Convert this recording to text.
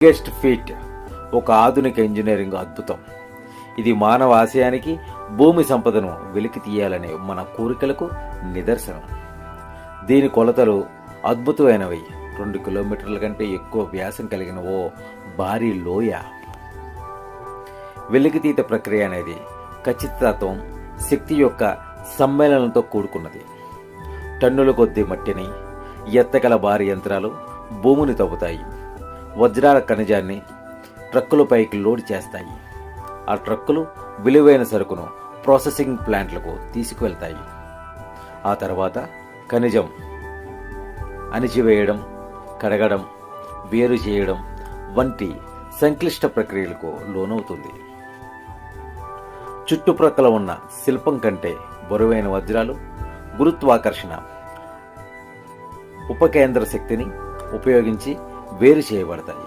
Biggest feet ఒక ఆధునిక engineering అద్భుతం. ఇది మానవ ఆశయానికి, భూమి సంపదను వెలికి తీయాలనే మన కోరికలకు నిదర్శనం. దీని కొలతలు అద్భుతమైనవి. 2 కిలోమీటర్ల కంటే ఎక్కువ వ్యాసం కలిగిన ఓ భారీ లోయ. వెలికితీత ప్రక్రియ అనేది ఖచ్చితత్వం, శక్తి యొక్క సమ్మేళనంతో కూడుకున్నది. టన్నుల కొద్దీ మట్టిని, ఎత్తగల భారీ యంత్రాలు భూమిని తవ్వుతాయి. వజ్రాల ఖనిజాన్ని ట్రక్కులపైకి లోడ్ చేస్తాయి. ఆ ట్రక్కులు విలువైన సరుకును ప్రాసెసింగ్ ప్లాంట్లకు తీసుకువెళ్తాయి. ఆ తర్వాత ఖనిజం అణిచివేయడం, కడగడం, వేరు చేయడం వంటి సంక్లిష్ట ప్రక్రియలకు లోనవుతుంది. చుట్టుప్రక్కల ఉన్న శిల్పం కంటే బరువైన వజ్రాలు గురుత్వాకర్షణ ఉపకేంద్ర శక్తిని ఉపయోగించి వేరు చేయబడతాయి.